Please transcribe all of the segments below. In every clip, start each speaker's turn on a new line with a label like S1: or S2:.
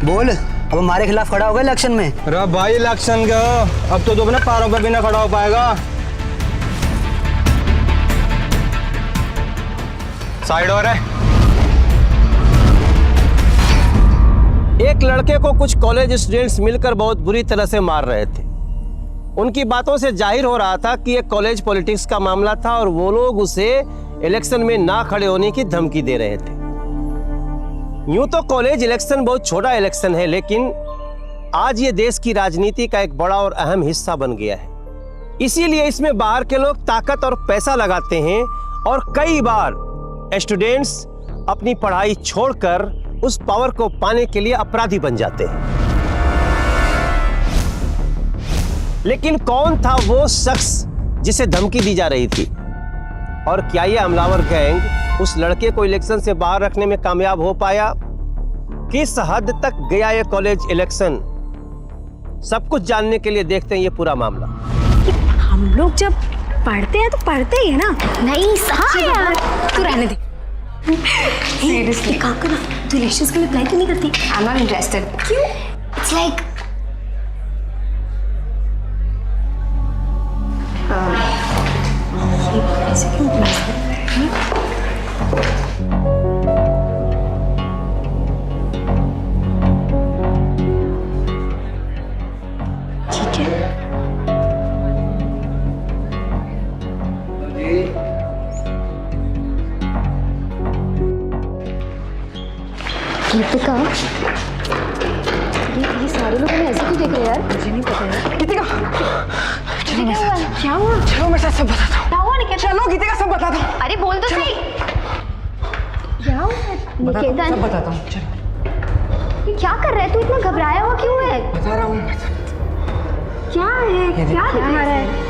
S1: बोल, अब हमारे खिलाफ खड़ा होगा इलेक्शन में?
S2: अरे भाई इलेक्शन का अब तो अपने पैरों पे भी ना खड़ा हो पाएगा। साइड हो रहा है।
S3: एक लड़के को कुछ कॉलेज स्टूडेंट्स मिलकर बहुत बुरी तरह से मार रहे थे। उनकी बातों से जाहिर हो रहा था कि ये कॉलेज पॉलिटिक्स का मामला था और वो लोग उसे इलेक्शन में ना खड़े होने की धमकी दे रहे थे। यूं तो कॉलेज इलेक्शन बहुत छोटा इलेक्शन है, लेकिन आज ये देश की राजनीति का एक बड़ा और अहम हिस्सा बन गया है। इसीलिए इसमें बाहर के लोग ताकत और पैसा लगाते हैं और कई बार स्टूडेंट्स अपनी पढ़ाई छोड़कर उस पावर को पाने के लिए अपराधी बन जाते हैं। लेकिन कौन था वो शख्स जिसे धमकी दी जा रही थी, और क्या ये हमलावर गैंग उस लड़के को इलेक्शन से बाहर रखने में कामयाब हो पाया? किस हद तक गया ये कॉलेज इलेक्शन? सब कुछ जानने के लिए देखते हैं ये पूरा मामला।
S4: हम लोग जब पढ़ते हैं तो पढ़ते ही है ना।
S5: नहीं सच यार,
S4: तू रहने दे।
S5: सीरियसली काम करना। तू इलेक्शंस के लिए अप्लाई क्यों नहीं करती?
S4: I am not interested.
S5: क्यों? इट्स लाइक ऐसे क्यों ठीक है। गीतिका, ये सारे लोग हमें ऐसे क्यों देख रहे हैं यार? मुझे नहीं पता यार। गीतिका, क्या हुआ?
S4: चलो मैं सब बताता हूँ।
S5: क्या हुआ निकेतन?
S4: चलो गीतिका सब बताता हूँ।
S5: अरे बोल तो सही। क्या हुआ निकेतन?
S4: सब बताता हूँ। चलो।
S5: ये क्या कर रहा है? तू इतना घबराया हुआ क्यों है?
S4: बता रहा हूँ।
S5: क्या है? क्या दिखा रहा है?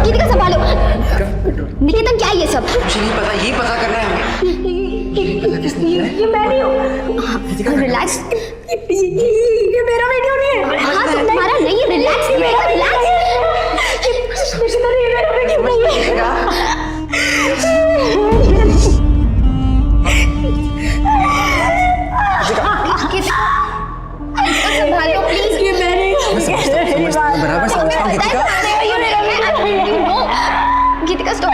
S5: गीतिका संभालो। निकेतन क्या ये सब?
S4: मुझे नहीं पता, यही पता करना है हमें।
S5: ये मैं नहीं हूँ। रिलैक्स। ये मेरा वीडियो नहीं है। हाँ तुम्हारा नहीं है। रिलैक्स निकेतन, रिलैक्स। मेरा वीडियो नहीं है। संभालो प्लीज। ये मैं नहीं हूँ।
S4: बराबर समझता हूँ गीतिका।
S5: गीतिका स्टॉप।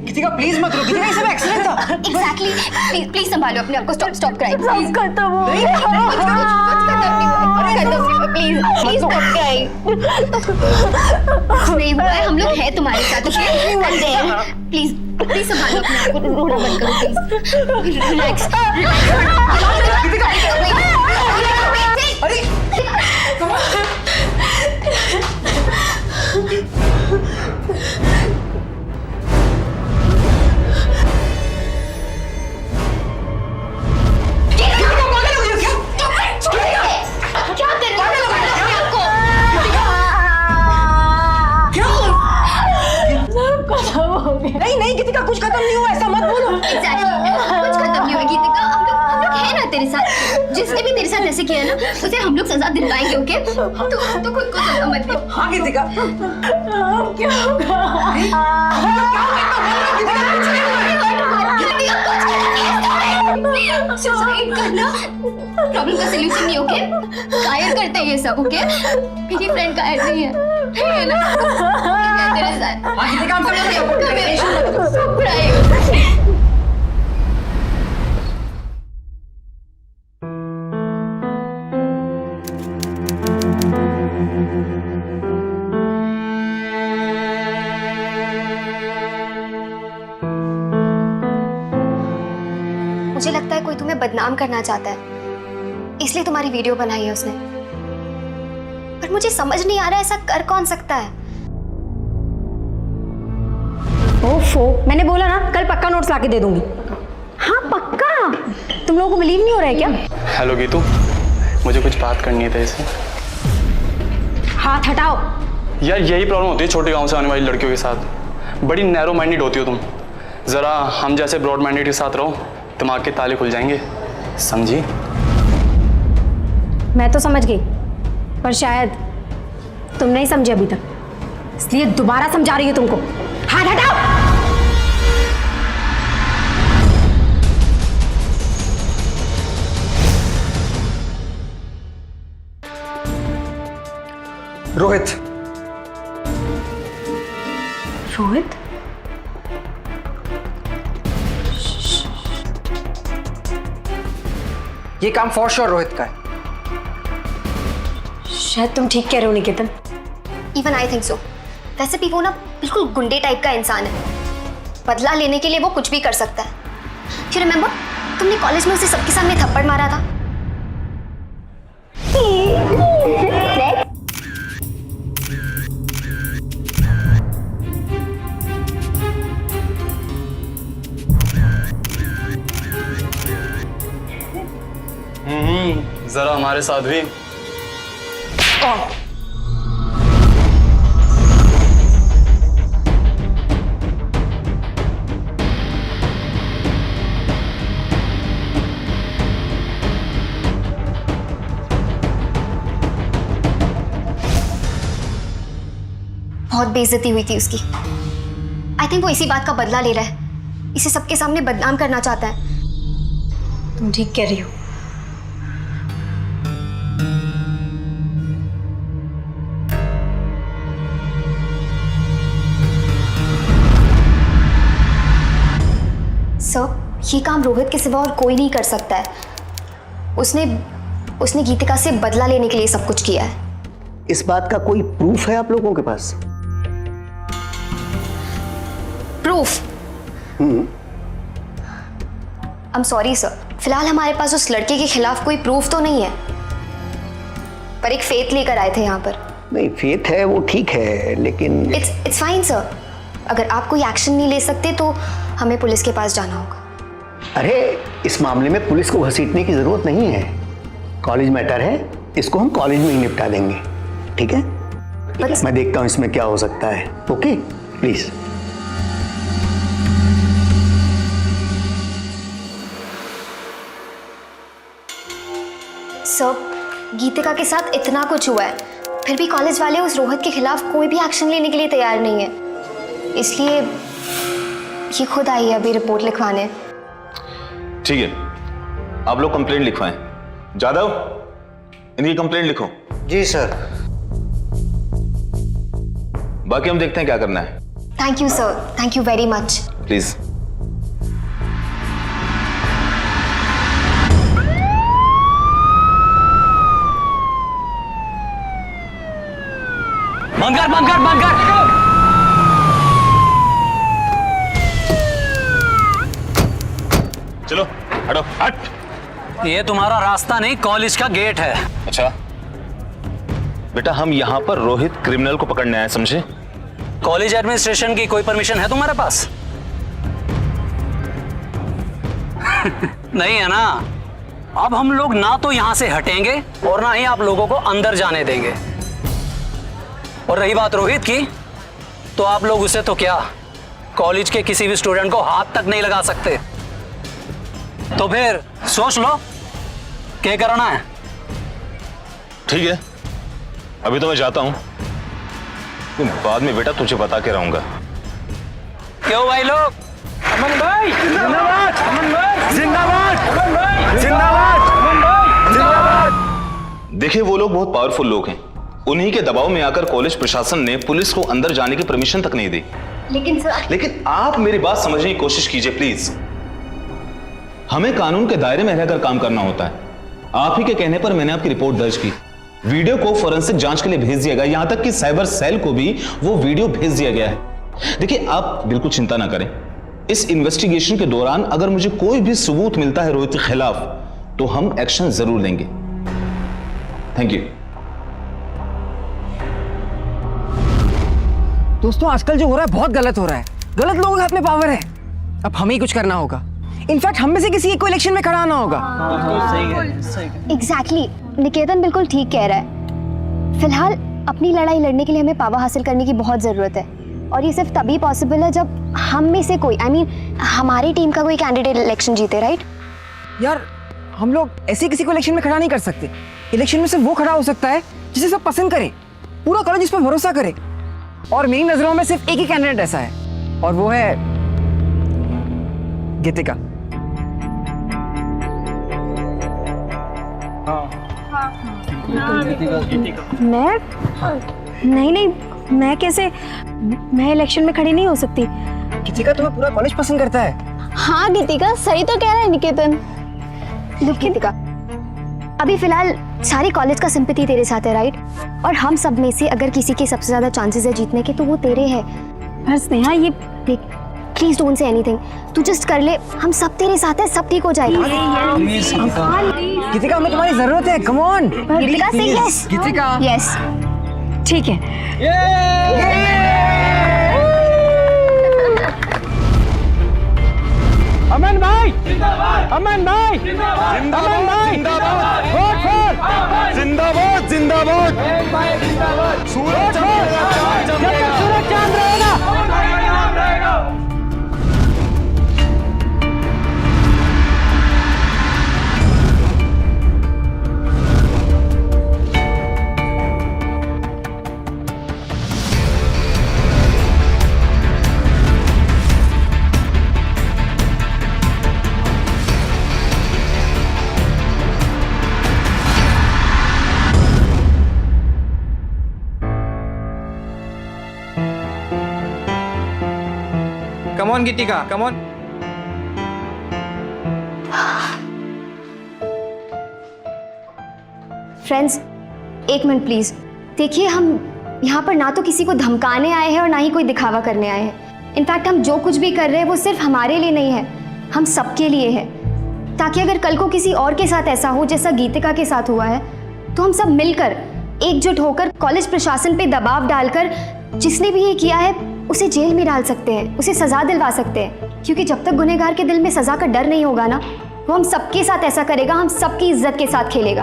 S4: गीतिका प्लीज मत रो। गीतिका ये सब एक्सीडेंट था।
S5: एग्जैक्टली। प्लीज संभालो अपने आप को। Stop crying.
S4: सब खत्म हो गया।
S5: Please please stop crying. नहीं हुआ है, हम लोग हैं तुम्हारे साथ। प्लीज प्लीज संभालो अपने आप को। रोना बंद करो प्लीज। रिलैक्स।
S4: नहीं नहीं गीतिका कुछ खत्म नहीं हुआ, ऐसा मत बोलो।
S5: Exactly. कुछ खत्म नहीं हुआ गीतिका। हम लोग हैं ना तेरे साथ, जिसने भी तेरे साथ ऐसे किया ना उसे हम लोग सजा दिलवाएंगे, ओके? तो खुद को सजा मत दे।
S6: हाँ गीतिका, क्या होगा?
S5: सुसाइड करना प्रॉब्लम का सलूशन नहीं, ओके? कायर करते हैं ये सब, ओके? मेरी फ्रेंड कायर नहीं है, ठीक है ना? मैं तेरे साथ।
S6: हाँ गीतिका, हम
S5: मुझे लगता है कोई तुम्हें बदनाम करना चाहता है, इसलिए तुम्हारी वीडियो बनाई है उसने। पर मुझे समझ नहीं आ रहा ऐसा कर कौन सकता है।
S4: ओफो, मैंने बोला ना कल पक्का नोट्स लाके दे दूंगी। हाँ पक्का। तुम लोगों को बिलीव नहीं हो रहा है क्या?
S7: हेलो गीतू, मुझे कुछ बात करनी है तेरे से।
S4: हाथ हटाओ।
S7: यार यही प्रॉब्लम होती है छोटे गांव से आने वाली लड़कियों के साथ, बड़ी नैरो माइंडेड होती हो तुम। जरा हम जैसे ब्रॉड माइंडेड के साथ रहो, दिमाग के ताले खुल जाएंगे, समझी?
S4: मैं तो समझ गई, पर शायद तुम नहीं समझे अभी तक, इसलिए दोबारा समझा रही हूँ तुमको। हाथ हटाओ।
S1: रोहित।
S4: रोहित?
S1: ये काम फॉर श्योर रोहित का है।
S4: शायद तुम ठीक कह रहे हो निकेतन।
S5: Even I think so. वैसे भी वो ना बिल्कुल गुंडे टाइप का इंसान है, बदला लेने के लिए वो कुछ भी कर सकता है। यू रिमेम्बर तुमने कॉलेज में उसे सबके सामने थप्पड़ मारा था?
S7: जरा हमारे साथ भी।
S5: बहुत बेइज्जती हुई थी उसकी। आई थिंक वो इसी बात का बदला ले रहा है, इसे सबके सामने बदनाम करना चाहता है।
S4: तुम ठीक कह रही हो।
S5: सर, ये काम रोहित के सिवा और कोई नहीं कर सकता है। उसने गीतिका से बदला लेने के लिए सब कुछ किया है।
S3: इस बात का कोई प्रूफ है आप लोगों के पास?
S5: Proof? I am sorry sir, फिलहाल हमारे पास उस लड़के के खिलाफ कोई प्रूफ तो नहीं है, पर एक फेथ लेकर आए थे यहाँ पर।
S3: नहीं, फेथ है वो ठीक है, लेकिन
S5: इट्स फाइन सर। अगर आप कोई एक्शन नहीं ले सकते तो हमें पुलिस के पास जाना होगा।
S3: अरे इस मामले में पुलिस को घसीटने की जरूरत नहीं है। कॉलेज मैटर है, इसको हम कॉलेज में ही निपटा देंगे, ठीक है? मैं देखता हूँ इसमें क्या हो सकता है। Okay please.
S5: सर, गीतिका के साथ इतना कुछ हुआ है, फिर भी कॉलेज वाले उस रोहित के खिलाफ कोई भी एक्शन लेने के लिए तैयार नहीं है, इसलिए ये खुद आई है अभी रिपोर्ट लिखवाने।
S8: ठीक है, आप लोग कंप्लेंट लिखवाएं। जादव, इनकी कंप्लेंट लिखो।
S1: जी सर।
S8: बाकी हम देखते हैं क्या करना है।
S5: Thank you sir, thank you very much.
S8: Please.
S1: बंद कर।
S8: चलो हटो, हट।
S9: ये तुम्हारा रास्ता नहीं, कॉलेज का गेट है।
S8: अच्छा बेटा, हम यहाँ पर रोहित क्रिमिनल को पकड़ने आए, समझे?
S9: कॉलेज एडमिनिस्ट्रेशन की कोई परमिशन है तुम्हारे पास? नहीं है ना? अब हम लोग ना तो यहां से हटेंगे और ना ही आप लोगों को अंदर जाने देंगे। और रही बात रोहित की, तो आप लोग उसे तो क्या कॉलेज के किसी भी स्टूडेंट को हाथ तक नहीं लगा सकते। तो फिर सोच लो क्या करना है?
S8: ठीक है, अभी तो मैं जाता हूं, बाद में बेटा तुझे बता के रहूंगा।
S9: क्यों भाई लोग?
S2: अमन भाई जिंदाबाद, अमन भाई जिंदाबाद, अमन भाई जिंदाबाद, अमन भाई जिंदाबाद।
S8: देखिए, वो लोग बहुत पावरफुल लोग हैं, उन्हीं के दबाव में आकर कॉलेज प्रशासन ने पुलिस को अंदर जाने की परमिशन तक नहीं दी। लेकिन आप मेरी बात समझने की कोशिश कीजिए प्लीज। हमें कानून के दायरे में रहकर काम करना होता है। आप ही के कहने पर मैंने आपकी रिपोर्ट दर्ज की, वीडियो को फोरेंसिक जांच के लिए भेज दिया गया, यहां तक कि साइबर सेल को भी वो वीडियो भेज दिया गया है। देखिए, आप बिल्कुल चिंता ना करें, इस इन्वेस्टिगेशन के दौरान अगर मुझे कोई भी सबूत मिलता है रोहित के खिलाफ तो हम एक्शन जरूर लेंगे। Thank you.
S1: दोस्तों, आजकल जो हो रहा है बहुत गलत हो रहा है। गलत लोगों के हाथ में पावर है। अब हमें ही कुछ करना होगा। इनफैक्ट हम में से किसी को इलेक्शन में खड़ा आना होगा।
S5: एग्जैक्टली, निकेतन बिल्कुल ठीक कह रहा है। फिलहाल अपनी लड़ाई लड़ने के लिए हमें पावर हासिल करने की बहुत जरूरत है, और ये सिर्फ तभी पॉसिबल है जब हम में से कोई, हमारी टीम का कोई कैंडिडेट इलेक्शन जीते, राइट?
S1: यार, हम लोग ऐसे किसी को इलेक्शन में खड़ा नहीं कर सकते। इलेक्शन में सिर्फ वो खड़ा हो सकता है जिसे सब पसंद करे, पूरा कॉलेज इस पर भरोसा करे। और मेरी नजरों में सिर्फ एक ही कैंडिडेट ऐसा है, और वो है गीतिका।
S4: मैं नहीं, मैं कैसे, मैं इलेक्शन में खड़ी नहीं हो सकती।
S1: गीतिका तुम्हें पूरा कॉलेज पसंद करता है।
S5: हाँ गीतिका, सही तो कह रहा है निकेतन। लुक गीतिका, अभी फिलहाल सारी कॉलेज का सिंपैथी तेरे साथ है, राइट? और हम सब में से अगर किसी के सबसे ज्यादा चांसेस है जीतने के तो वो तेरे हैं।
S4: पर स्नेहा, ये
S5: देख, प्लीज डोंट से एनीथिंग, तू जस्ट कर ले, हम सब तेरे साथ हैं, सब ठीक हो जाएगा।
S1: गीतिका, हमें तुम्हारी जरूरत है, कम ऑन।
S5: गीतिका से यस,
S1: गीतिका,
S5: यस,
S4: ठीक है।
S2: अमन भाई जिंदाबाद, अमन भाई जिंदाबाद, अमन भाई जिंदाबाद, वोट फॉर जिंदाबाद, जिंदाबाद, सूरज जब तक सूरज चांद रहेगा नाम रहेगा।
S1: Come on Geetika, come on.
S5: Friends, एक मिनट प्लीज। देखिए, हम यहाँ पर ना तो किसी को धमकाने आए हैं और ना ही कोई दिखावा करने आए हैं। इनफैक्ट हम जो कुछ भी कर रहे हैं वो सिर्फ हमारे लिए नहीं है, हम सबके लिए है, ताकि अगर कल को किसी और के साथ ऐसा हो जैसा गीतिका के साथ हुआ है तो हम सब मिलकर एकजुट होकर कॉलेज प्रशासन पे दबाव डालकर जिसने भी ये किया है उसे जेल में डाल सकते हैं, उसे सजा दिलवा सकते हैं। क्योंकि जब तक गुनहगार के दिल में सजा का डर नहीं होगा ना, वो हम सबके साथ ऐसा करेगा, हम सबकी इज्जत के साथ खेलेगा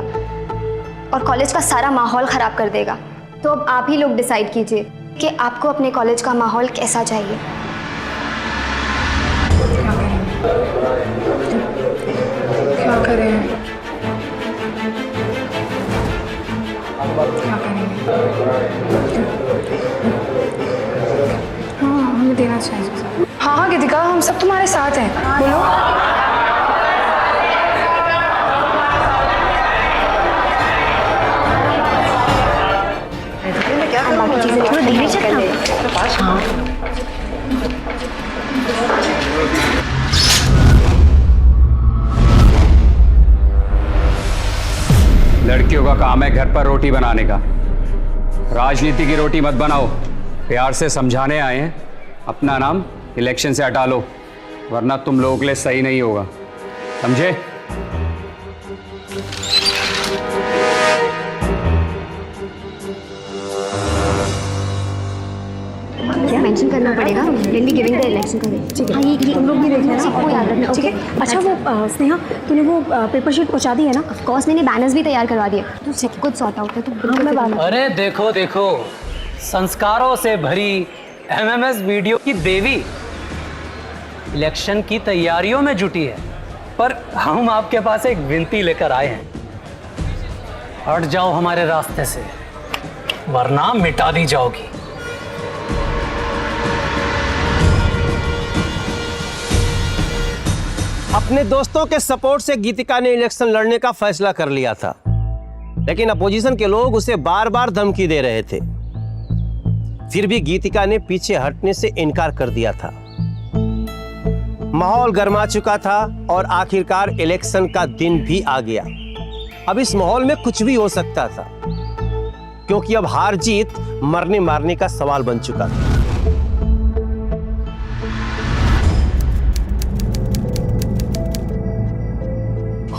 S5: और कॉलेज का सारा माहौल खराब कर देगा। तो अब आप ही लोग डिसाइड कीजिए कि आपको अपने कॉलेज का माहौल कैसा चाहिए।
S6: क्या करें? हाँ, हमें देना चाहिए। हाँ गीतिका, हम सब तुम्हारे साथ हैं, बोलो।
S5: बाकी चीजें थोड़ा धीरे चलना।
S10: लड़कियों का काम है घर पर रोटी बनाने का, राजनीति की रोटी मत बनाओ। प्यार से समझाने आए हैं, अपना नाम इलेक्शन से हटा लो, वरना तुम लोगों के लिए सही नहीं होगा, समझे?
S5: क्या मेंशन करना पड़ेगा? Will be giving the election correct. ठीक है, हाँ, ये तुम लोग भी देखना है, सबको याद रखना, ठीक है?
S4: अच्छा, वो स्नेहा, तूने वो पेपर शीट पहुंचा दी है ना?
S5: ऑफ कोर्स, मैंने बैनर्स भी तैयार करवा दिए, तो सब कुछ सॉर्ट आउट है। तो बिल्कुल मैं बात।
S9: अरे देखो देखो, संस्कारों से भरी एमएमएस वीडियो की देवी इलेक्शन की तैयारियों में जुटी है। पर हम आपके पास एक विनती लेकर आए हैं हट जाओ हमारे रास्ते से, वरना मिटा दी जाओगी।
S3: अपने दोस्तों के सपोर्ट से गीतिका ने इलेक्शन लड़ने का फैसला कर लिया था, लेकिन अपोजिशन के लोग उसे बार बार धमकी दे रहे थे। फिर भी गीतिका ने पीछे हटने से इनकार कर दिया था। माहौल गर्मा चुका था और आखिरकार इलेक्शन का दिन भी आ गया। अब इस माहौल में कुछ भी हो सकता था, क्योंकि अब हार जीत मरने मारने का सवाल बन चुका था।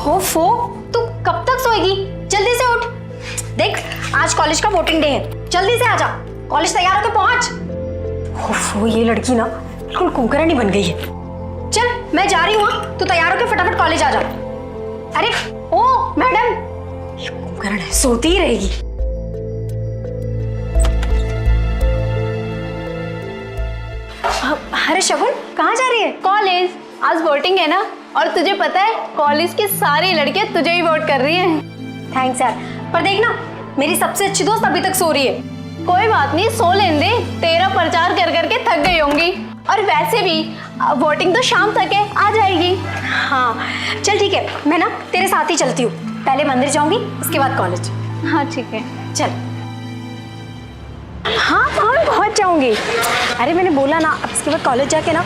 S4: ओफो, तू कब तक सोएगी? जल्दी से उठ। देख, आज कॉलेज का वोटिंग डे है, जल्दी से आजा। कॉलेज तैयार होकर पहुंच। ओफो, ये लड़की ना बिल्कुल कुंकर्णी बन गई है। चल, मैं जा रही हूँ, तू तैयार होकर फटाफट कॉलेज आ जा। अरे ओ मैडम, ये कुंकर्ण है, सोती ही रहेगी। अरे शगुन, कहाँ जा रही है?
S6: कॉलेज, आज वोटिंग है ना, और तुझे पता है कॉलेज की सारी लड़कियां तुझे ही वोट कर रही हैं।
S4: थैंक्स यार, पर देख ना, मेरी सबसे अच्छी दोस्त अभी तक सो रही है।
S6: कोई बात नहीं, सो लेने दे, तेरा प्रचार कर करके थक गई होंगी। और वैसे भी वोटिंग तो शाम तक है, आ जाएगी।
S4: हाँ चल ठीक है, मैं ना तेरे साथ ही चलती हूँ। पहले मंदिर जाऊंगी, उसके बाद कॉलेज।
S6: हाँ ठीक है,
S4: चल। हाँ हाँ, पहुँच जाऊंगी। अरे मैंने बोला ना, अब इसके बाद कॉलेज जाके ना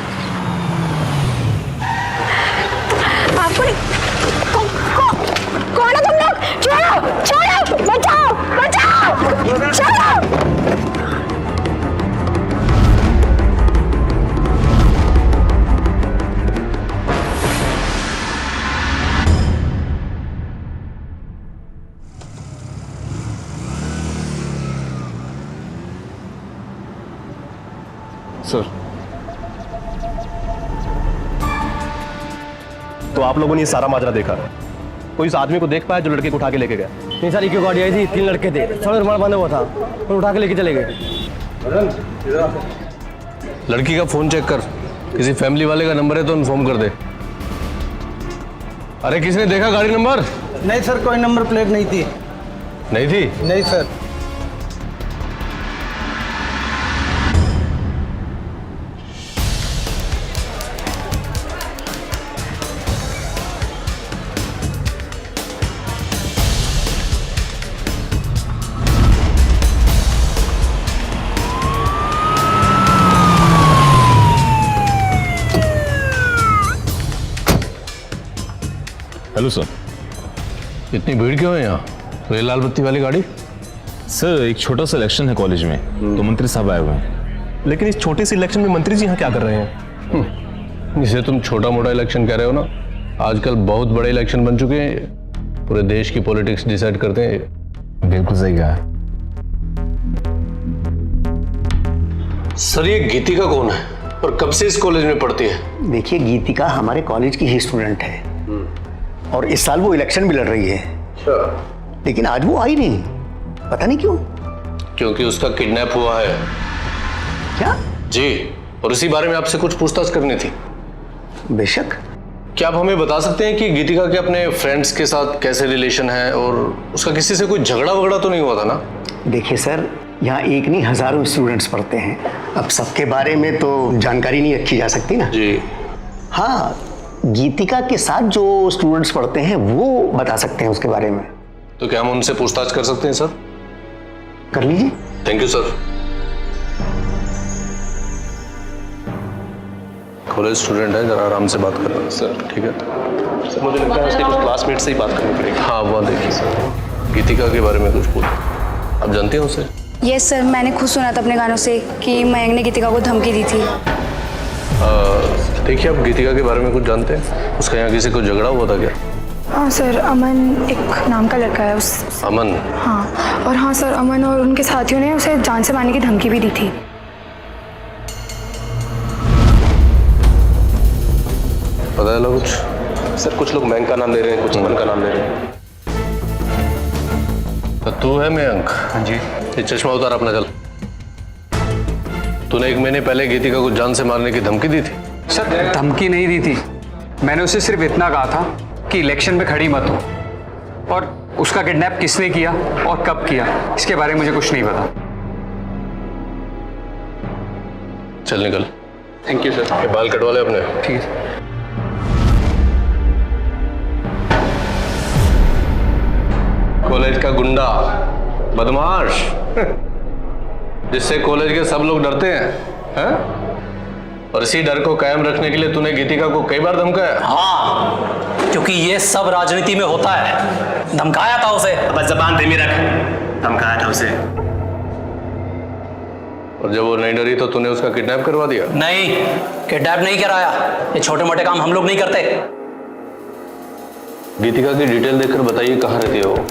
S4: आपको नहीं। कौन हो तुम लोग? छोड़ो छोड़ो, बचाओ बचाओ, छोड़ो।
S2: सर, तो आप लोगों ने ये सारा माजरा देखा, कोई इस आदमी को देख पाया जो लड़के को उठा के लेके गया?
S3: इतनी सारी क्यों गाड़ी आई थी? 3 लड़के थे, थोड़ा रुमाल बांधा हुआ था, और उठा के लेके चले गए।
S11: लड़की का फोन चेक कर, किसी फैमिली वाले का नंबर है तो इन्फॉर्म कर दे। अरे किसने देखा गाड़ी नंबर?
S3: नहीं सर, कोई नंबर प्लेट नहीं थी।
S11: नहीं थी?
S3: नहीं सर।
S11: हेलो सर, इतनी भीड़ क्यों है यहाँ? तो ये लाल बत्ती वाली गाड़ी?
S8: सर, एक छोटा सा इलेक्शन है कॉलेज में, तो मंत्री साहब आए हुए हैं।
S2: लेकिन इस छोटे से इलेक्शन में मंत्री जी यहाँ क्या कर रहे हैं?
S11: इसे तुम छोटा मोटा इलेक्शन कह रहे हो ना, आजकल बहुत बड़े इलेक्शन बन चुके हैं, पूरे देश की पॉलिटिक्स डिसाइड करते हैं।
S8: बिल्कुल सही कहा।
S11: सर, ये गीतिका कौन है और कब से इस कॉलेज में पढ़ती है?
S12: देखिए, गीतिका हमारे कॉलेज की ही स्टूडेंट है और इस साल वो इलेक्शन भी लड़ रही है। लेकिन आज वो आई नहीं, पता नहीं क्यों।
S11: क्योंकि उसका किडनैप हुआ है।
S12: क्या?
S11: जी, और इसी बारे में आपसे कुछ पूछताछ करनी थी।
S12: बेशक।
S11: क्या आप हमें बता सकते हैं कि गीतिका के अपने फ्रेंड्स के साथ कैसे रिलेशन है और उसका किसी से कोई झगड़ा वगड़ा तो नहीं हुआ था ना?
S12: देखिए सर, यहाँ एक नहीं हजारों स्टूडेंट्स पढ़ते हैं, अब सबके बारे में तो जानकारी नहीं रखी जा सकती ना।
S11: जी
S12: हाँ, गीतिका के साथ जो स्टूडेंट्स पढ़ते हैं वो बता सकते हैं उसके बारे में।
S11: तो क्या हम उनसे पूछताछ कर सकते हैं सर?
S12: कर लीजिए।
S11: Thank you sir. College student है, जरा आराम से बात कर रहे हैं सर। ठीक है
S2: सर, मुझे लगता है उसके कुछ क्लासमेट से ही बात करनी पड़ेगी।
S11: हाँ, वहाँ देखिए सर, गीतिका के बारे में कुछ पूछ। आप जानते हैं उसे?
S6: यस सर, मैंने खुद सुना था अपने गानों से कि मयंक ने गीतिका को धमकी दी थी।
S11: देखिए, आप गीतिका के बारे में कुछ जानते हैं? उसका यहाँ किसी को झगड़ा हुआ था क्या?
S6: हाँ सर, अमन एक नाम का लड़का है उस।
S11: अमन?
S6: हाँ, और हाँ सर, अमन और उनके साथियों ने उसे जान से मारने की धमकी भी दी थी।
S11: पता है कुछ?
S2: सर, कुछ लोग मयंक का नाम ले रहे हैं, कुछ अमन का नाम ले रहे हैं।
S11: तो तू है मयंक?
S12: हाँ जी।
S11: ये चश्मा उतार अपना, चल। तूने 1 महीने पहले गीतिका को जान से मारने की धमकी दी थी?
S10: सर, धमकी नहीं दी थी, मैंने उसे सिर्फ इतना कहा था कि इलेक्शन में खड़ी मत हो, और उसका किडनैप किसने किया और कब किया, इसके बारे में मुझे कुछ नहीं पता।
S11: चल निकल।
S10: Thank you sir.
S11: ये बाल कटवा ले अपने।
S10: ठीक है।
S11: कॉलेज का गुंडा, बदमाश, जिससे कॉलेज के सब लोग डरते हैं? और इसी डर को कायम रखने के लिए तूने गीतिका को कई बार धमकाया।
S9: हाँ, क्योंकि ये सब राजनीति में होता है। धमकाया था उसे।
S3: बस जबान धीमी रख। धमकाया था उसे।
S11: और जब वो नहीं डरी तो तूने उसका किडनैप करवा दिया?
S9: नहीं, किडनैप नहीं कराया। ये छोटे मोटे काम हम लोग नहीं करते।
S11: गीतिका की डिटेल देखकर बताइए कहाँ रहती है वो?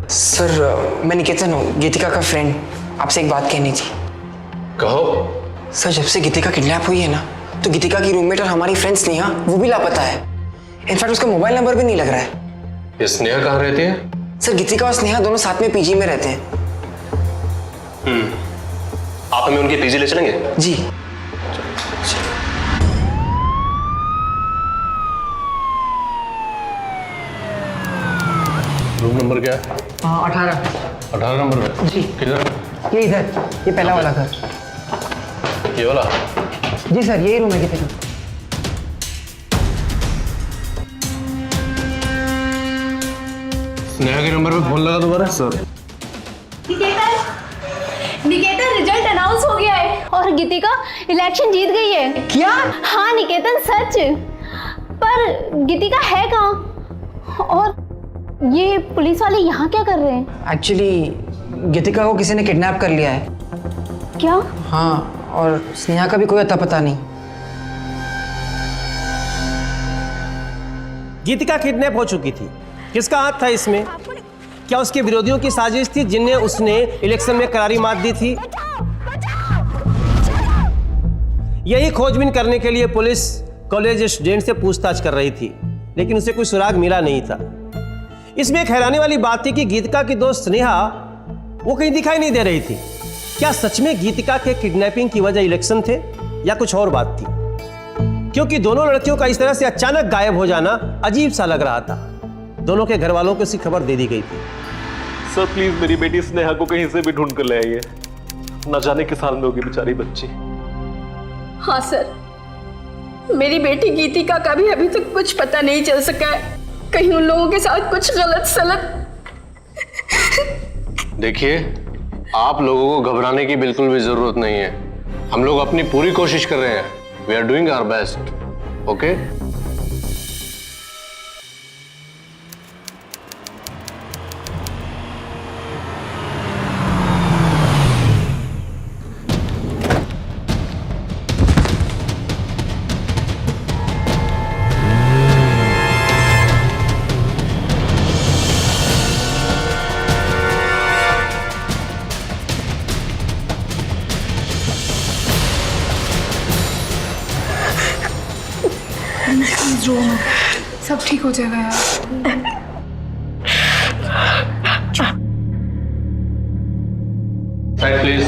S1: सर, मैं निकेतन हूँ, गीतिका का फ्रेंड। आपसे एक बात कहनी थी।
S11: कहो।
S1: सर, जब से गीतिका किडनैप हुई है ना, तो गीतिका की रूममेट और हमारी फ्रेंड स्नेहा, वो भी लापता है। इनफैक्ट उसका मोबाइल नंबर भी नहीं लग रहा है।
S11: ये स्नेहा कहाँ रहती है?
S1: सर, गीतिका और स्नेहा दोनों साथ में पीजी में रहते हैं।
S11: आप हमें उनके पीजी ले चलेंगे?
S1: जी।
S11: रूम नंबर क्या है?
S1: 18।
S11: 18 नंबर में?
S1: जी।
S11: किधर?
S1: ये इधर, ये पहला वाला घर।
S11: ये वाला?
S1: जी सर, यही रूम है गीतिका।
S11: स्नेहा के नंबर पे फोन लगा दोबारा। सर,
S6: निकेतन रिजल्ट अनाउंस हो गया है और गीतिका इलेक्शन जीत गई है।
S1: क्या?
S6: हाँ निकेतन, सच। पर गीतिका है कहाँ? और ये पुलिस वाले यहाँ क्या कर रहे हैं?
S1: एक्चुअली गीतिका को किसी ने किडनैप कर लिया है।
S6: क्या?
S1: हाँ, और स्नेहा का भी कोई अता पता नहीं।
S3: गीतिका किडनैप हो चुकी थी। किसका हाथ था इसमें? क्या उसके विरोधियों की साजिश थी जिन्हें उसने इलेक्शन में करारी मात दी थी? यही खोजबीन करने के लिए पुलिस कॉलेज स्टूडेंट से पूछताछ कर रही थी, लेकिन उसे कोई सुराग मिला नहीं था। इसमें एक हैरानी वाली बात थी कि गीतिका की दोस्त स्नेहा वो कहीं दिखाई नहीं दे रही थी। क्या सच में गीतिका के किडनैपिंग की वजह इलेक्शन थे या कुछ और बात थी? क्योंकि दोनों लड़कियों का इस तरह से अचानक गायब हो जाना अजीब सा लग रहा था। दोनों के घर वालों को इसकी खबर दे दी गई थी।
S2: सर प्लीज मेरी बेटी स्नेहा को कहीं से भी ढूंढ कर ले आइए। न जाने किस हाल में होगी बेचारी बच्ची।
S6: हाँ सर, मेरी बेटी गीतिका का भी अभी तक कुछ पता नहीं चल सका है। कहीं उन लोगों के साथ कुछ गलत सलत।
S11: देखिए, आप लोगों को घबराने की बिल्कुल भी जरूरत नहीं है। हम लोग अपनी पूरी कोशिश कर रहे हैं। We are doing our best. Okay?
S6: सब ठीक हो जाएगा यार।
S11: Side please.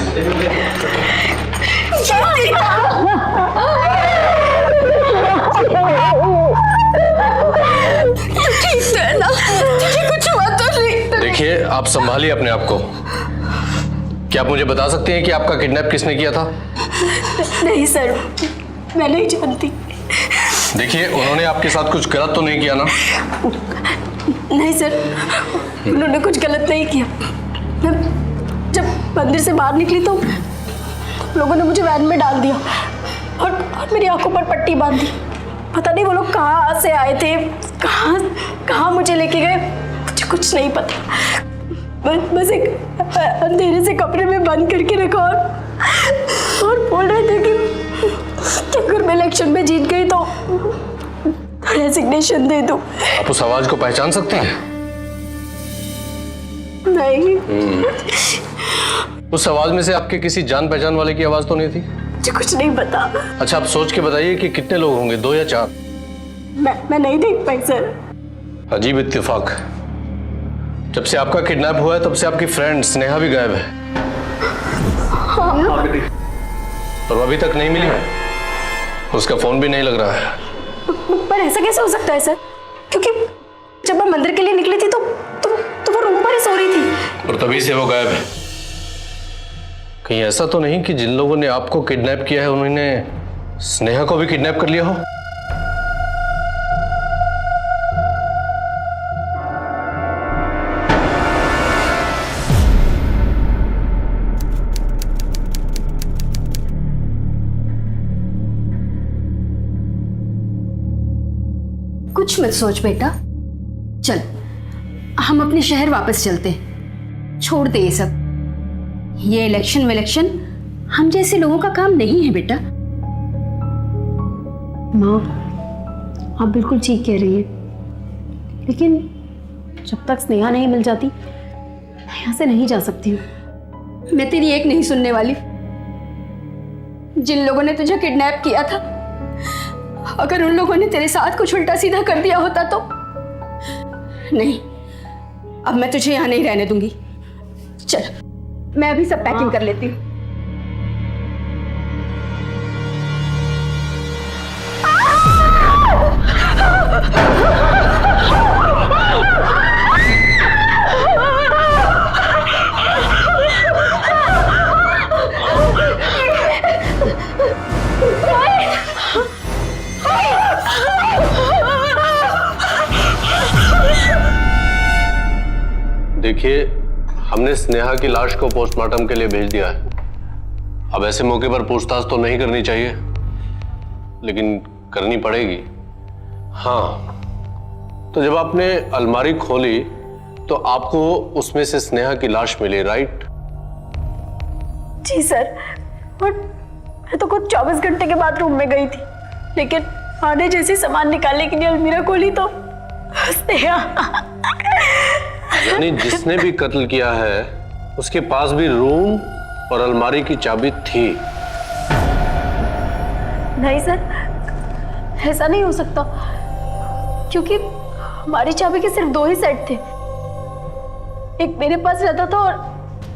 S6: ठीक है ना? तुझे कुछ हुआ तो नहीं?
S11: देखिए, आप संभालिए अपने आप को। क्या आप मुझे बता सकते हैं कि आपका किडनैप किसने किया था?
S6: नहीं सर, मैं नहीं जानती।
S11: देखिए, उन्होंने आपके साथ कुछ गलत तो नहीं किया ना?
S6: नहीं सर, उन्होंने कुछ गलत नहीं किया। जब मंदिर से बाहर निकली तो लोगों ने मुझे वैन में डाल दिया और मेरी आंखों पर पट्टी बांध दी। पता नहीं वो लोग कहाँ से आए थे, कहाँ मुझे लेके गए, मुझे कुछ नहीं पता। बस एक अंधेरे से कमरे में बंद करके रखा और बोल रहे थे कि अगर मैं इलेक्शन में जीत गई तो रेजिग्नेशन दे दूं।
S11: आप उस आवाज को पहचान सकते हैं?
S6: नहीं।
S11: उस आवाज में से आपके किसी जान पहचान वाले की आवाज तो नहीं थी?
S6: मुझे कुछ नहीं पता।
S11: अच्छा, आप सोच के बताइए कि कितने लोग होंगे, 2 या 4? मैं
S6: नहीं देख पाई सर।
S11: अजीब इत्तेफाक। जब से आपका किडनैप हुआ है तब से आपकी फ्रेंड स्नेहा भी गायब है।
S6: हाँ बेटी।
S11: और अभी तक नहीं मिली, उसका फोन भी नहीं लग रहा है।
S6: पर ऐसा कैसे हो सकता है सर? क्योंकि जब मैं मंदिर के लिए निकली थी तो वो रूम पर ही सो रही थी।
S11: और तभी से वो गायब है। कहीं ऐसा तो नहीं कि जिन लोगों ने आपको किडनैप किया है उन्होंने स्नेहा को भी किडनैप कर लिया हो?
S6: कुछ मत सोच बेटा, चल हम अपने शहर वापस चलते हैं। छोड़ दे ये सब। ये इलेक्शन हम जैसे लोगों का काम नहीं है बेटा। माँ, आप बिल्कुल ठीक कह रही हैं, लेकिन जब तक स्नेहा नहीं मिल जाती मैं यहाँ से नहीं जा सकती हूँ। मैं तेरी एक नहीं सुनने वाली। जिन लोगों ने तुझे किडनैप किया था, अगर उन लोगों ने तेरे साथ कुछ उल्टा सीधा कर दिया होता तो नहीं, अब मैं तुझे यहाँ नहीं रहने दूंगी। चल मैं अभी सब पैकिंग कर लेती हूँ।
S11: देखिए, हमने स्नेहा की लाश को पोस्टमार्टम के लिए भेज दिया है। अब ऐसे मौके पर पूछताछ तो नहीं करनी चाहिए, लेकिन करनी पड़ेगी। हाँ, तो जब आपने अलमारी खोली तो आपको उसमें से स्नेहा की लाश मिली, राइट?
S6: जी सर, और मैं तो खुद 24 घंटे के बाद रूम में गई थी, लेकिन आने जैसे सामान निकालने के लिए अलमीरा खोली तो स्नेहा।
S11: यानी जिसने भी कत्ल किया है उसके पास भी रूम और अलमारी की चाबी थी?
S6: नहीं सर, ऐसा नहीं हो सकता, क्योंकि हमारी चाबी के सिर्फ 2 ही सेट थे। एक मेरे पास रहता था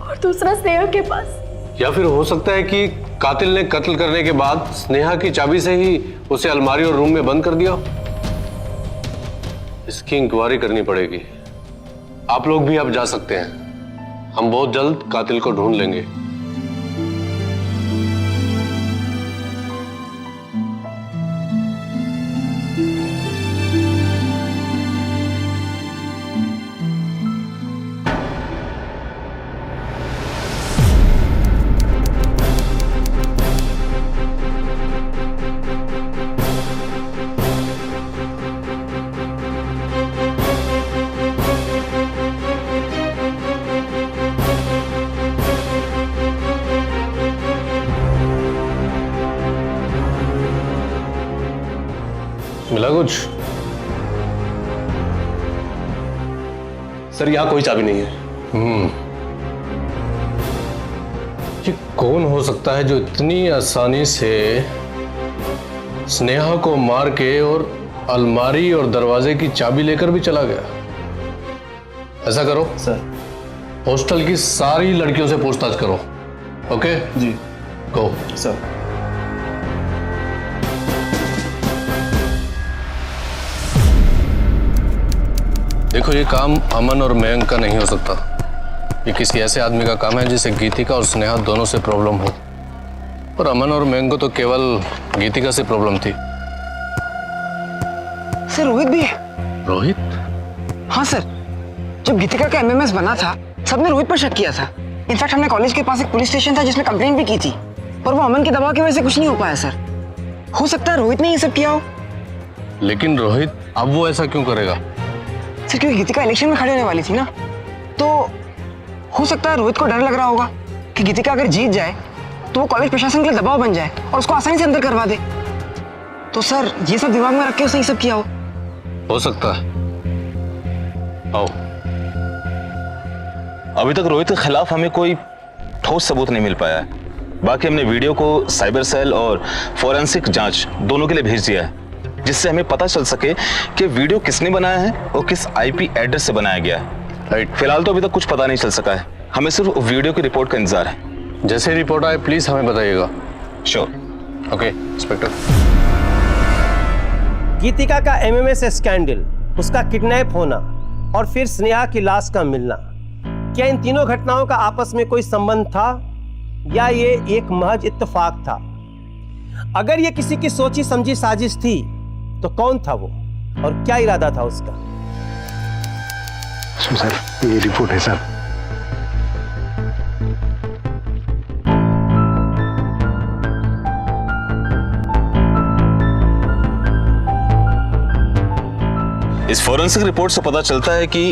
S6: और दूसरा स्नेहा के पास।
S11: या फिर हो सकता है कि कातिल ने कत्ल करने के बाद स्नेहा की चाबी से ही उसे अलमारी और रूम में बंद कर दिया। इसकी इंक्वायरी करनी पड़ेगी। आप लोग भी अब जा सकते हैं, हम बहुत जल्द कातिल को ढूंढ लेंगे। मिला कुछ?
S2: सर यहाँ कोई चाबी नहीं है।
S11: ये कौन हो सकता है जो इतनी आसानी से स्नेहा को मार के और अलमारी और दरवाजे की चाबी लेकर भी चला गया? ऐसा करो
S2: सर,
S11: हॉस्टल की सारी लड़कियों से पूछताछ करो। ओके
S2: जी
S11: गो
S2: सर।
S11: देखो, ये काम अमन और मयंक का नहीं हो सकता। ये किसी ऐसे आदमी का काम है जिसे गीतिका और स्नेहा दोनों से प्रॉब्लम हो, और अमन और मयंक को तो केवल गीतिका से प्रॉब्लम थी।
S1: सर रोहित भी है।
S11: रोहित?
S1: हाँ सर, जब गीतिका का एमएमएस बना था सबने रोहित पर शक किया था। इनफैक्ट हमने कॉलेज के पास एक पुलिस स्टेशन था जिसमें कंप्लेंट भी की थी, पर वो अमन के दबाव की वजह से कुछ नहीं हो पाया। सर हो सकता है रोहित ने ये सब किया हो।
S11: लेकिन रोहित अब वो ऐसा क्यों करेगा?
S1: सर क्योंकि गीतिका इलेक्शन में खड़े होने वाली थी ना, तो हो सकता है रोहित को डर लग रहा होगा कि गीतिका अगर जीत जाए तो वो कॉलेज प्रशासन के लिए दबाव बन जाए और उसको आसानी से अंदर करवा दे। तो सर ये सब दिमाग में रख के उसने ये सब किया हो
S11: सकता है। आओ।
S8: अभी तक रोहित के खिलाफ हमें कोई ठोस सबूत नहीं मिल पाया है। बाकी हमने वीडियो को साइबर सेल और फोरेंसिक जांच दोनों के लिए भेज दिया है, जिससे हमें पता चल सके कि वीडियो किसने बनाया है और किस आईपी एड्रेस से बनाया गया है। फिलहाल तो अभी तक कुछ पता नहीं चल सका है, हमें सिर्फ वीडियो की रिपोर्ट का इंतजार है।
S11: जैसे रिपोर्ट आए प्लीज हमें बताइएगा।
S8: श्योर।
S11: Okay inspector.
S3: गीतिका का एमएमएस स्कैंडल, उसका किडनैप होना और फिर स्नेहा की लाश का मिलना, क्या इन तीनों घटनाओं का आपस में कोई संबंध था या ये एक महज इत्तेफाक था? अगर ये किसी की सोची समझी साजिश थी तो कौन था वो और क्या इरादा था उसका?
S12: सर ये रिपोर्ट है सर।
S8: इस फोरेंसिक रिपोर्ट से पता चलता है कि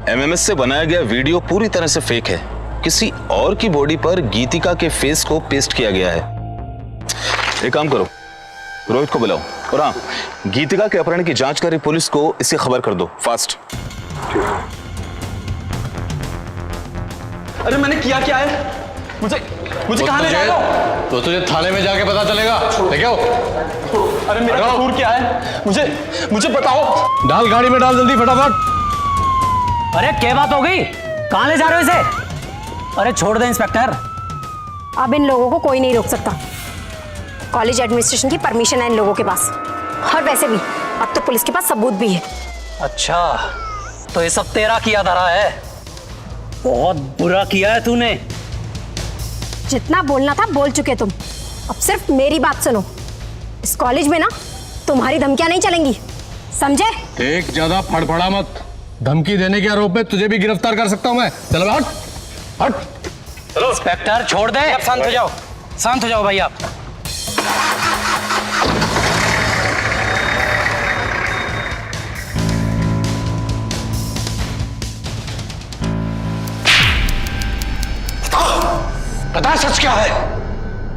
S8: एमएमएस से बनाया गया वीडियो पूरी तरह से फेक है। किसी और की बॉडी पर गीतिका के फेस को पेस्ट किया गया है। एक काम करो, रोहित को बुलाओ और हाँ, गीतिका के अपहरण की जांच कर रही पुलिस को इसकी खबर कर दो, फास्ट।
S7: अरे मैंने किया क्या है? मुझे कहाँ ले जा रहे हो?
S11: तो तुझे थाने में जाके पता चलेगा। देखो
S7: अरे मेरा कसूर क्या है? मुझे बताओ।
S11: डाल गाड़ी में, डाल जल्दी फटाफट।
S9: अरे क्या बात हो गई? कहाँ ले जा रहे हो इसे? अरे छोड़ दे इंस्पेक्टर।
S4: अब इन लोगों को कोई नहीं रोक सकता। कॉलेज एडमिनिस्ट्रेशन की परमिशन है इन लोगों के पास, और वैसे भी अब तो पुलिस के पास सबूत भी है।
S9: अच्छा, तो ये सब तेरा किया धरा है? बहुत बुरा किया है तूने।
S4: जितना बोलना था बोल चुके तुम, अब सिर्फ मेरी बात सुनो। इस कॉलेज में ना तुम्हारी धमकियां नहीं चलेंगी, समझे?
S11: देख ज्यादा फड़फड़ा मत, धमकी देने के आरोप में तुझे भी गिरफ्तार कर सकता हूं मैं। चलो हट हट।
S9: चलो इंस्पेक्टर छोड़ दे। आप शांत हो जाओ, शांत हो जाओ भाई आप।
S11: बता सच क्या है?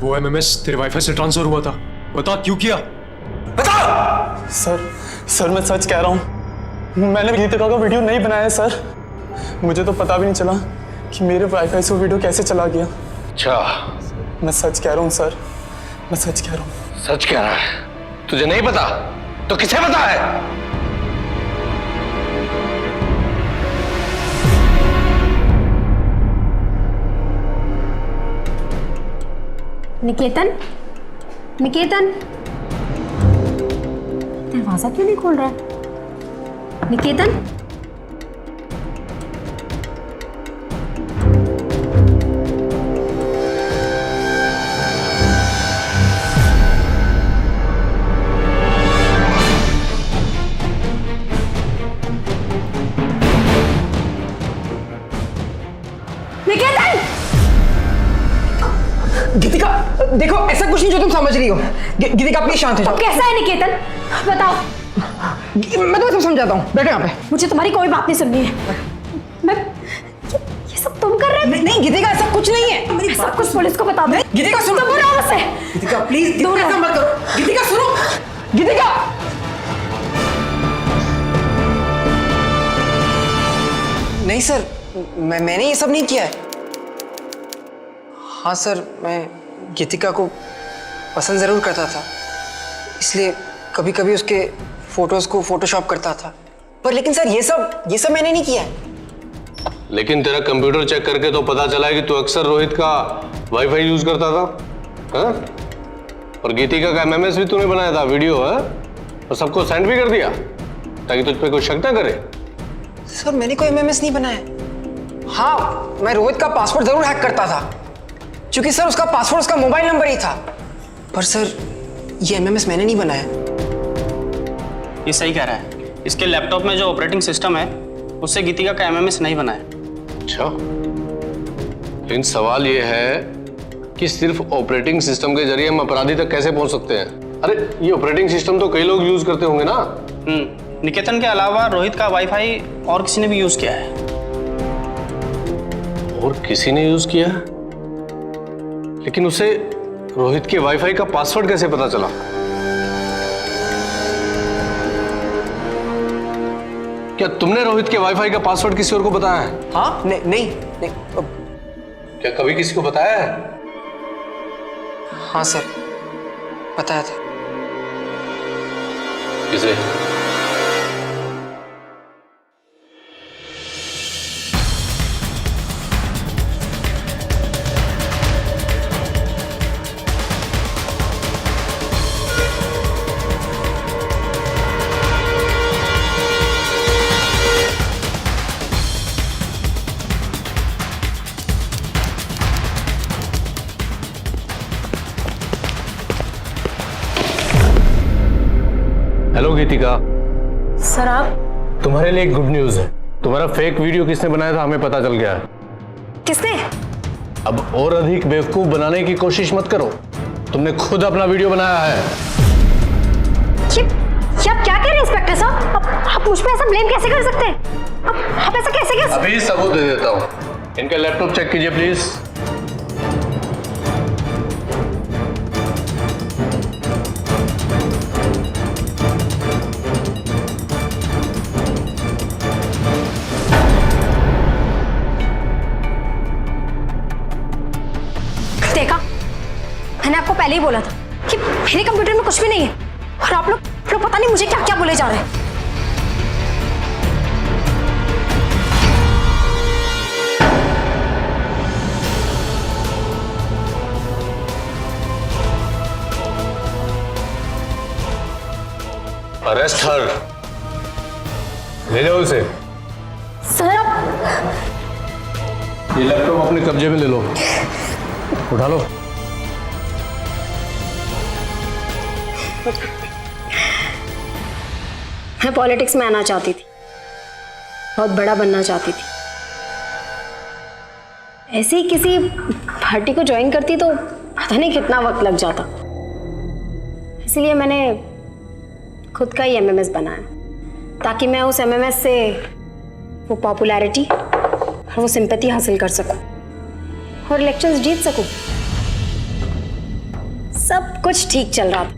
S2: वो एमएमएस तेरे वाईफाई से ट्रांसफर हुआ था, बता क्यों किया?
S11: बता।
S7: सर मैं सच कह रहा हूँ, मैंने गीतिका का वीडियो नहीं बनाया है सर। मुझे तो पता भी नहीं चला कि मेरे वाईफाई से वो वीडियो कैसे चला गया।
S11: अच्छा,
S7: मैं सच कह रहा हूँ सर, मैं सच कह रहा हूँ।
S11: सच कह रहा है? तुझे नहीं पता तो किसे पता है?
S4: निकेतन, निकेतन, दरवाजा क्यों नहीं खोल रहा है? निकेतन, निकेतन!
S1: गीतिका देखो, ऐसा कुछ नहीं जो तुम समझ रही हो। गीतिका प्लीज शांत हो जाओ।
S4: कैसा है निकेतन, बताओ।
S1: मैं तुम्हें सब समझाता हूँ, बैठो यहाँ पे।
S4: मुझे तुम्हारी कोई बात नहीं सुननी है। मैं ये सब तुम कर रहे हो?
S1: नहीं गीतिका, ऐसा कुछ नहीं है।
S4: सब कुछ पुलिस को बता दो।
S1: गीतिका सुनो,
S4: दूर रहो मुझसे।
S1: गीतिका प्लीज,
S4: दूर
S1: ऐसा
S4: रहो।
S1: मत करो। गीतिका सुनो, गीतिका। नहीं सर, मैंने ये सब नहीं किया है। हाँ सर, मैं गीतिका को पसंद ज़रूर करता था, इसलिए कभी कभी उसके फोटोज़ को फोटोशॉप करता था। पर लेकिन सर ये सब मैंने नहीं किया है।
S11: लेकिन तेरा कंप्यूटर चेक करके तो पता चला है कि तू अक्सर रोहित का वाईफाई यूज करता था, हाँ? और गीतिका का एमएमएस भी तूने बनाया था वीडियो, हाँ? और सबको सेंड भी कर दिया ताकि तुझ पे कोई शक ना करे।
S1: सर मैंने कोई एमएमएस नहीं बनाया। हाँ, मैं रोहित का पासवर्ड जरूर हैक करता था, क्योंकि सर उसका पासवर्ड उसका मोबाइल नंबर ही था। पर सर ये एमएमएस मैंने नहीं बनाया।
S13: ये सही कह रहा है, इसके लैपटॉप में जो ऑपरेटिंग सिस्टम है उससे गीतिका का एमएमएस नहीं बना है।
S11: अच्छा, लेकिन सवाल ये है कि सिर्फ ऑपरेटिंग सिस्टम के जरिए हम अपराधी तक कैसे पहुंच सकते हैं? अरे ये ऑपरेटिंग सिस्टम तो कई लोग यूज करते होंगे ना।
S13: निकेतन के अलावा रोहित का वाईफाई और किसी ने भी यूज किया है।
S11: और किसी ने यूज किया? लेकिन उसे रोहित के वाईफाई का पासवर्ड कैसे पता चला? क्या तुमने रोहित के वाईफाई का पासवर्ड किसी और को बताया है?
S1: हाँ, नहीं।
S11: क्या कभी किसी को बताया है?
S1: हाँ सर, बताया था।
S11: किसे? हेलो गीतिका।
S6: सर आप?
S11: तुम्हारे लिए एक गुड न्यूज है। तुम्हारा फेक वीडियो किसने बनाया था हमें पता चल गया है।
S6: किसने?
S11: अब और अधिक बेवकूफ बनाने की कोशिश मत करो, तुमने खुद अपना वीडियो बनाया है।
S4: ये आप क्या कह रहे हैं इंस्पेक्टर साहब? आप मुझ पे ऐसा ब्लेम कैसे कर सकते हैं? आप ऐसा कैसे कर?
S11: अभी सबूत दे देता हूँ। इनका लैपटॉप चेक कीजिए प्लीज।
S4: देखा, मैंने आपको पहले ही बोला था कि मेरे कंप्यूटर में कुछ भी नहीं है, और आप लोग पता नहीं मुझे क्या क्या बोले जा रहे हैं।
S11: अरेस्ट हर, ले जाओ इसे।
S6: सर आप?
S11: ये लैपटॉप अपने कब्जे में ले लो, उठा लो।
S4: मैं पॉलिटिक्स में आना चाहती थी, बहुत बड़ा बनना चाहती थी। ऐसे ही किसी पार्टी को ज्वाइन करती तो पता नहीं कितना वक्त लग जाता। इसलिए मैंने खुद का ही एमएमएस बनाया, ताकि मैं उस एमएमएस से वो पॉपुलैरिटी और वो सिंपैथी हासिल कर सकूं और इलेक्शंस जीत सकूं। सब कुछ ठीक चल रहा था,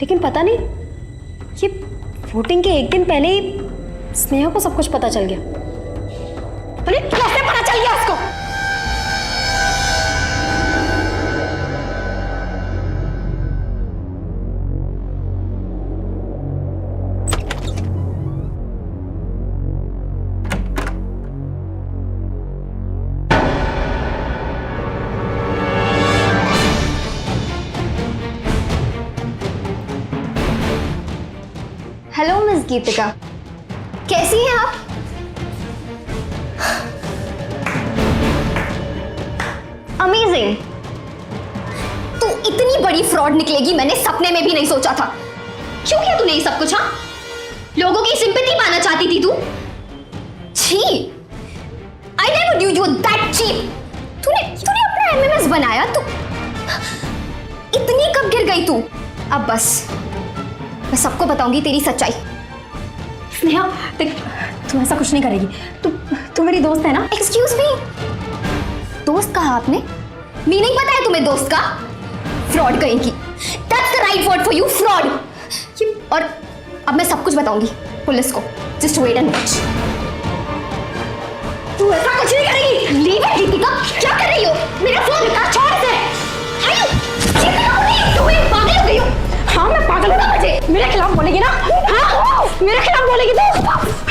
S4: लेकिन पता नहीं ये वोटिंग के एक दिन पहले ही स्नेहा को सब कुछ पता चल गया। अरे कैसे पता चल गया उसको?
S5: हेलो मिस गीतिका, कैसी हैं आप? अमेजिंग। तू इतनी बड़ी फ्रॉड निकलेगी मैंने सपने में भी नहीं सोचा था। क्यों किया तूने ये सब कुछ? हाँ, लोगों की सिंपैथी पाना चाहती थी तू? छी, I never knew you were that cheap. तूने अपना एमएमएस बनाया, तू इतनी कब गिर गई तू? अब बस मैं सबको बताऊंगी तेरी सच्चाई।
S4: स्नेहा देख, तू ऐसा कुछ नहीं करेगी। तू मेरी दोस्त है ना?
S5: एक्सक्यूज मी, दोस्त कहा आपने? मीनिंग पता है तुम्हें दोस्त का? फ्रॉड कहेंगी। That's the right word for you, fraud. और अब मैं सब कुछ बताऊंगी पुलिस को। Just wait and watch. तू ऐसा कुछ नहीं करेगी। लीव इट दीपिका, क्या कर रही हो? मेरा फोन निकाल, छोड़ इसे। तुम एक पागल हो गई हो।
S4: हाँ मैं पागल हूँ ना? मुझे मेरे खिलाफ बोलेगी ना? हाँ मेरे खिलाफ बोलेगी तो?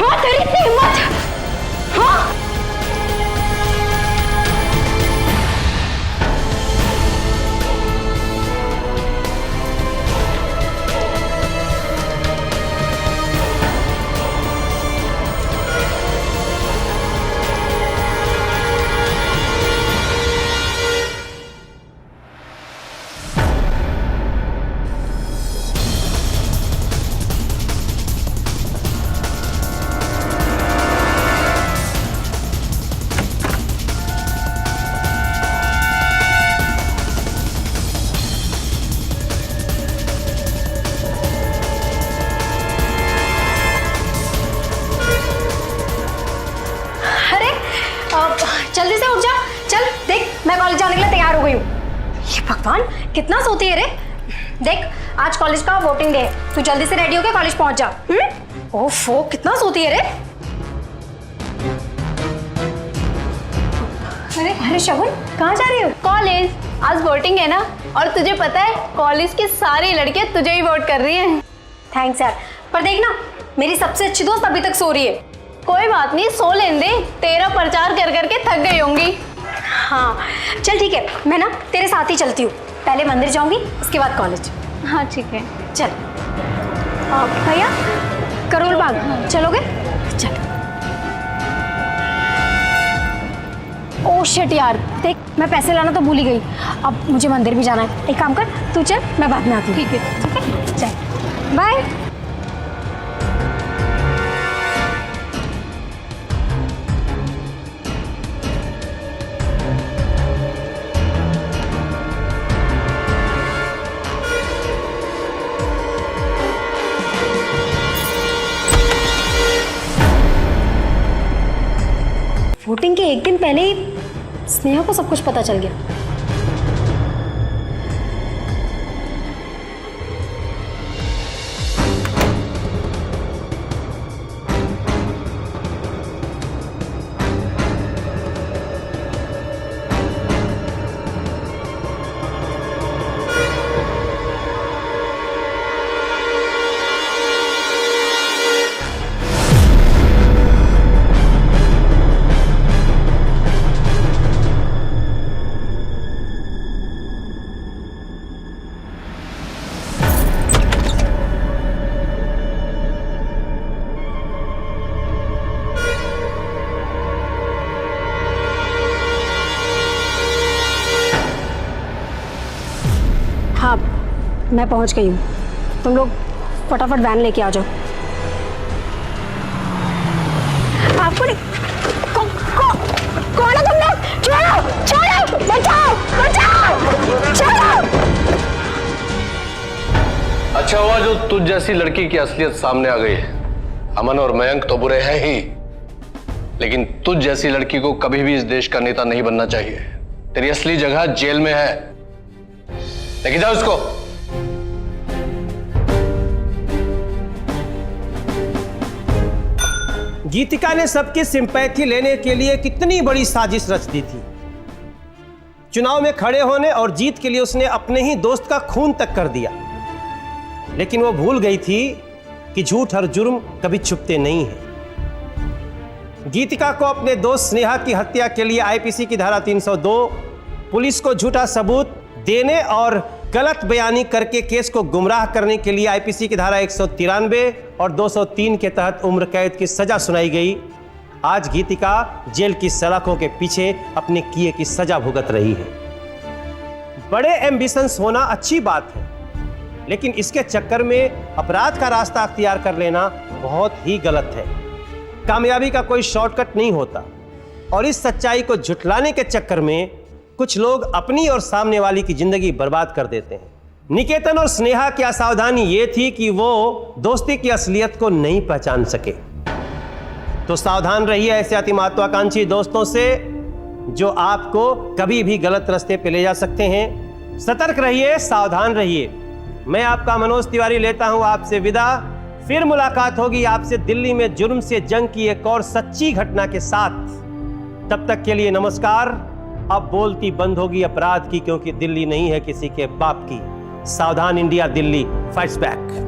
S4: हाँ तेरी इतनी हिम्मत? हाँ जल्दी से उठ जा। चल देख, मैं कॉलेज जाने के लिए तैयार हो गई हूँ। ये भगवान, कितना सोती है रे। देख, आज कॉलेज का वोटिंग डे है, तू जल्दी से रेडी होकर कॉलेज पहुंच जा। ओफो, कितना सोती है रे। अरे शगुन, कहाँ जा रही हो?
S6: कॉलेज, आज वोटिंग है ना, और तुझे पता है कॉलेज के सारे लड़के तुझे ही वोट कर रही हैं।
S4: थैंक्स यार, पर देख ना, मेरी सबसे अच्छी दोस्त अभी तक सो रही है।
S6: कोई बात नहीं, सो लेने दे, तेरा प्रचार कर करके थक गई होंगी।
S4: हाँ चल ठीक है, मैं ना तेरे साथ ही चलती हूँ। पहले मंदिर जाऊंगी, उसके बाद कॉलेज।
S6: हाँ ठीक है,
S4: चल। भैया करोल बाग चलोगे? चल। ओ शिट यार, देख मैं पैसे लाना तो भूल ही गई। अब मुझे मंदिर भी जाना है। एक काम कर, तू चल, मैं बाद में आती हूँ।
S6: ठीक है।
S4: चल। बाय।
S6: वोटिंग के एक दिन पहले ही स्नेहा को सब कुछ पता चल गया। हाँ, मैं पहुंच गई हूँ। तुम लोग फटाफट वैन लेके आ जाओ। आपको नहीं कौन है तुम लोग? छोड़ो छोड़ो, बचाओ बचाओ, छोड़ो।
S11: अच्छा हुआ जो तुझ जैसी लड़की की असलियत सामने आ गई है। अमन और मयंक तो बुरे हैं ही, लेकिन तुझ जैसी लड़की को कभी भी इस देश का नेता नहीं बनना चाहिए। तेरी असली जगह जेल में है। लेके जाओ उसको।
S3: गीतिका ने सबकी सिंपैथी लेने के लिए कितनी बड़ी साजिश रच दी थी। चुनाव में खड़े होने और जीत के लिए उसने अपने ही दोस्त का खून तक कर दिया। लेकिन वो भूल गई थी कि झूठ और जुर्म कभी छुपते नहीं हैं। गीतिका को अपने दोस्त स्नेहा की हत्या के लिए आईपीसी की धारा 302, पुलिस को झूठा सबूत देने और गलत बयानी करके केस को गुमराह करने के लिए आईपीसी की धारा 193 और 203 के तहत उम्र कैद की सजा सुनाई गई। आज गीतिका जेल की सलाखों के पीछे अपने किए की सजा भुगत रही है। बड़े एम्बिशंस होना अच्छी बात है, लेकिन इसके चक्कर में अपराध का रास्ता अख्तियार कर लेना बहुत ही गलत है। कामयाबी का कोई शॉर्टकट नहीं होता, और इस सच्चाई को झुठलाने के चक्कर में कुछ लोग अपनी और सामने वाली की जिंदगी बर्बाद कर देते हैं। निकेतन और स्नेहा की असावधानी यह थी कि वो दोस्ती की असलियत को नहीं पहचान सके। तो सावधान रहिए ऐसे अति महत्वाकांक्षी दोस्तों से जो आपको कभी भी गलत रास्ते पे ले जा सकते हैं। सतर्क रहिए, सावधान रहिए। मैं आपका मनोज तिवारी लेता हूं आपसे विदा। फिर मुलाकात होगी आपसे दिल्ली में जुर्म से जंग की एक और सच्ची घटना के साथ। तब तक के लिए नमस्कार। अब बोलती बंद होगी अपराध की, क्योंकि दिल्ली नहीं है किसी के बाप की। सावधान इंडिया, दिल्ली फाइट्स बैक।